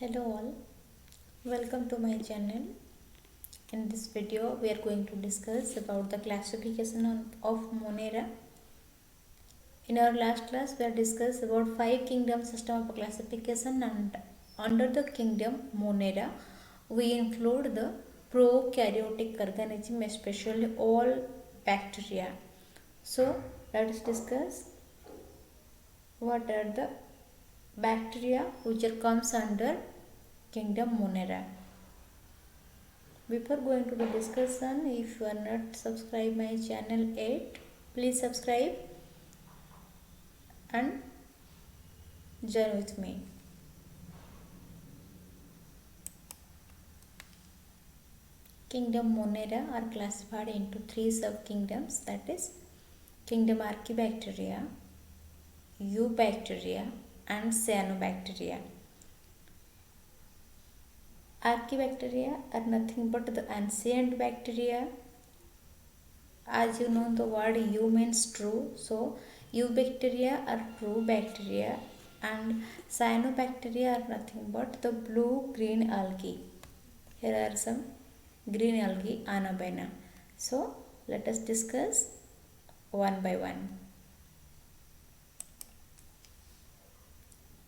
Hello all, welcome to my channel. In this video we are going to discuss about the classification of Monera. In our last class we have discussed about 5 kingdom system of classification, and under the kingdom Monera we include the prokaryotic organism, especially all bacteria. So let us discuss what are the bacteria which comes under kingdom Monera. Before going to the discussion, if you are not subscribed my channel yet, please subscribe and join with me. Kingdom Monera are classified into 3 sub-kingdoms, that is kingdom Archaebacteria, Eubacteria and Cyanobacteria. Archaebacteria are nothing but the ancient bacteria. As you know, the word Eu means true, so Eubacteria are true bacteria, and Cyanobacteria are nothing but the blue-green algae. Here are some green algae, Anabaena. So let us discuss one by one.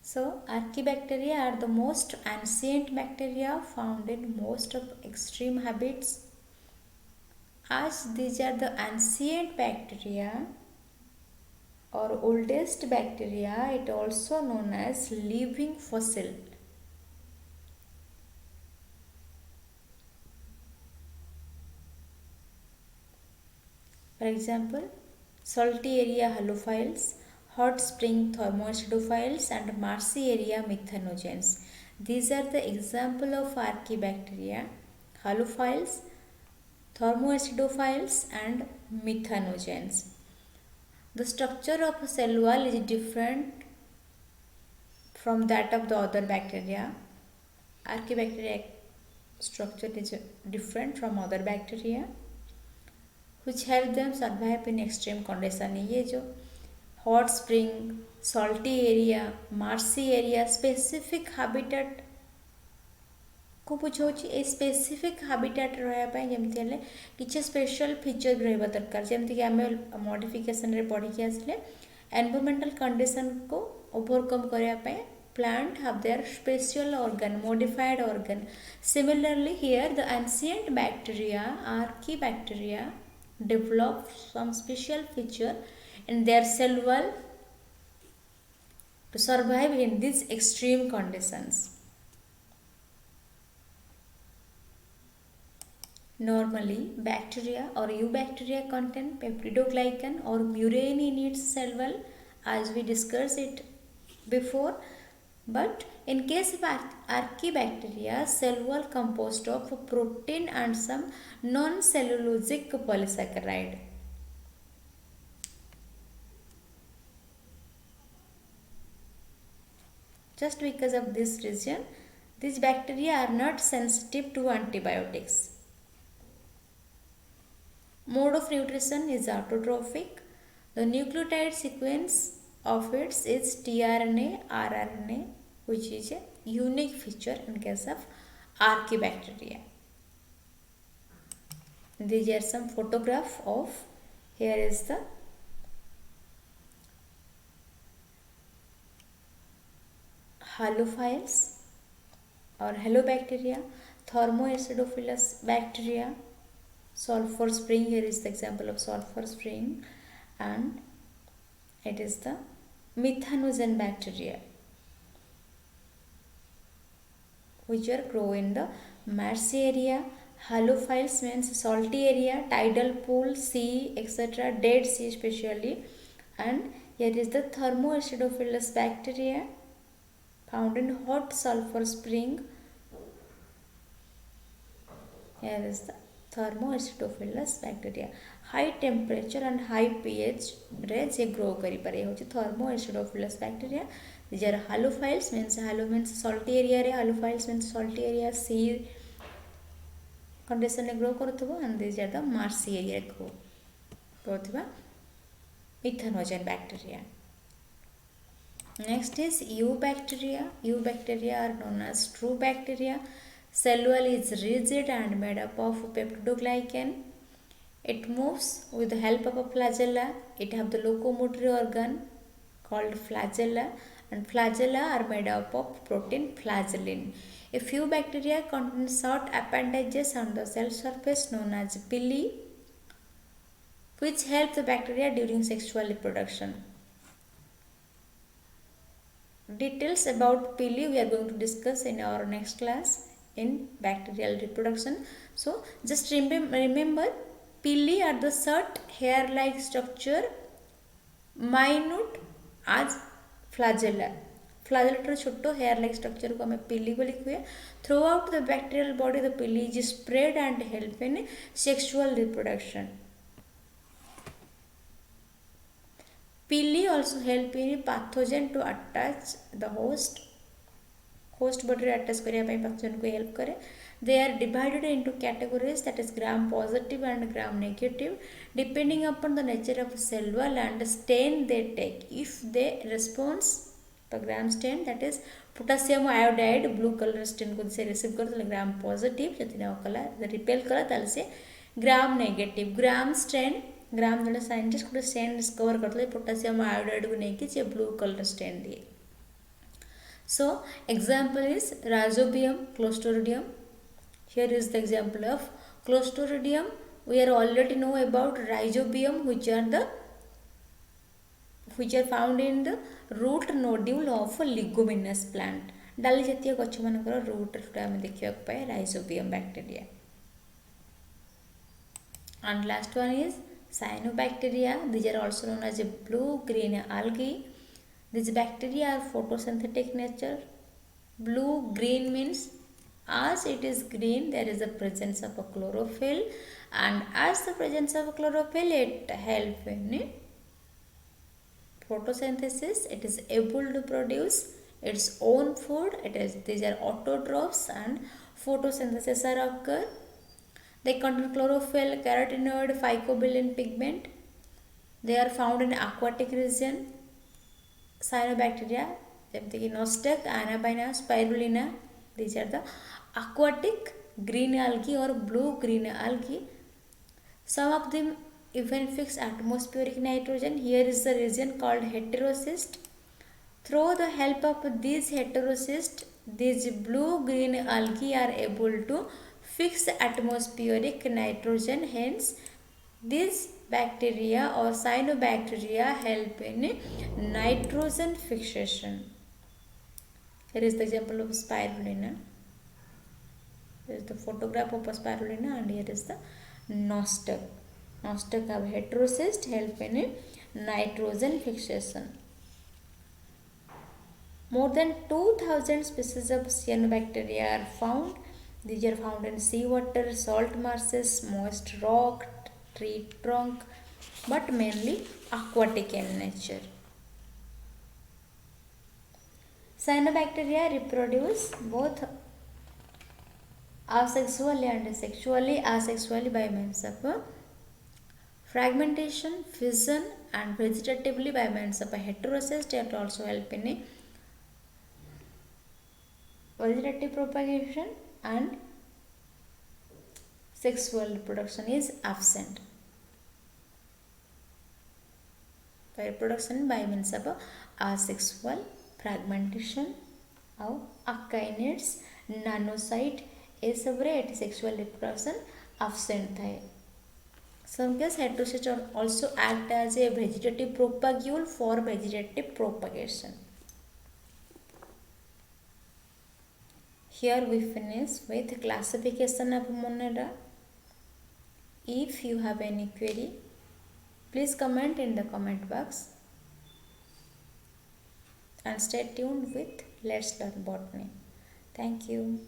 So Archaebacteria are the most ancient bacteria found in most of extreme habits. As these are the ancient bacteria or oldest bacteria, it also known as living fossil. For example, salty area halophiles, hot spring thermoacidophiles and marshy area methanogens. These are the example of Archaebacteria: halophiles, thermoacidophiles and methanogens. The structure of a cell wall is different from that of the other bacteria. Archaebacteria structure is different from other bacteria, which help them survive in extreme condition. ये जो hot spring, salty area, marshy area, specific habitat को बुझाऊँगी. A specific habitat रहा जमती हेल्ले किसी special feature रहा दरकार, जमती कि आम मॉडिफिकेशन रे पढ़ी आसले एनवायरमेंटल कंडीशन को ओवरकम करने plant have their special organ, modified organ. Similarly here the ancient bacteria, Archaebacteria, develop some special feature in their cell wall to survive in these extreme conditions. Normally, bacteria or eubacteria contain peptidoglycan or murine in its cell wall, as we discussed it before. But in case of Archaebacteria, cell wall composed of protein and some non-cellulosic polysaccharide. Just because of this reason, these bacteria are not sensitive to antibiotics. Mode of nutrition is autotrophic. The nucleotide sequence of it is tRNA, rRNA, which is a unique feature in case of Archaebacteria. These are some photograph of, here is the halophiles or halobacteria, thermoacidophilus bacteria, sulfur spring. Here is the example of sulfur spring, and it is the methanogen bacteria, which are grow in the marshy area. Halophiles means salty area, tidal pool, sea, etc., dead sea especially. And here is the thermoacidophilus bacteria found in hot sulfur spring. Here is the thermoacidophilus bacteria. High temperature and high pH रे जे grow करी पारे होची thermoacidophilus bacteria. These are halophiles means halo means salty area रे, halophiles means salty area, sea condition रे grow करथबो, and these are the marshy area grow करथबा methanogen bacteria. Next is eubacteria. Eubacteria are known as true bacteria. Cell wall is rigid and made up of peptidoglycan. It moves with the help of a flagella. It have the locomotory organ called flagella, and flagella are made up of protein flagellin. A few bacteria contain short appendages on the cell surface known as pili, which help the bacteria during sexual reproduction. Details about pili we are going to discuss in our next class in bacterial reproduction. So just remember pili are the short hair-like structure minute as flagella. Flagella छोटो hair like structure को हमें pili बोली हुए. Throughout the bacterial body the pili is spread and help in sexual reproduction. Pili also help in pathogen to attach the host body attach करिया ପାଇଁ pathogen को help करे. They are divided into categories, that is gram positive and gram negative, depending upon the nature of cell wall and stain they take. If they response the gram stain, that is potassium iodide blue color stain को से receive कर gram positive जति ना कला repel कला ताल से gram negative. gram stain ग्राम जन साइंटिस्ट गोटे स्टेन डिस्कवर करते पोटासियम आयोडाइड को लेकिन ब्लू कलर स्टेन दिए. So example is Rhizobium, Clostridium. Here is the example of Clostridium. We are already know about Rhizobium, which are found in the root nodule of a leguminous plant. डाली जातीय गछ मानकर root आम देखा पाए Rhizobium bacteria. And last one is Cyanobacteria. These are also known as blue-green algae. These bacteria are photosynthetic nature. Blue-green means as it is green, there is a presence of a chlorophyll, and as the presence of chlorophyll, it helps in photosynthesis. It is able to produce its own food. These are autotrophs, and photosynthesis are occur. They contain chlorophyll, carotenoid, phycobilin pigment. They are found in aquatic region. Cyanobacteria, like Nostoc, Anabaena, Spirulina. These are the aquatic green algae or blue-green algae. Some of them even fix atmospheric nitrogen. Here is the region called heterocyst. Through the help of these heterocysts, these blue-green algae are able to fix atmospheric nitrogen. Hence, these bacteria or cyanobacteria help in nitrogen fixation. Here is the example of spirulina. Here is the photograph of spirulina, and here is the Nostoc. Nostoc have heterocyst help in nitrogen fixation. More than 2000 species of cyanobacteria are found. These are found in seawater, salt marshes, moist rock, tree trunk, but mainly aquatic in nature. Cyanobacteria reproduce both asexually and sexually. Asexually by means of fragmentation, fission, and vegetatively by means of a heterocyst. It also help in vegetative propagation, and sexual reproduction is absent. Reproduction by means of asexual, fragmentation, और अकाइनेट्स नानोसाइट ये सब रे sexual reproduction absent थाए. Some case heterocysts also act as a vegetative propagule for vegetative propagation. Here we finish with classification of Monera. If you have any query, please comment in the comment box, and stay tuned with Let's Learn Botany. Thank you.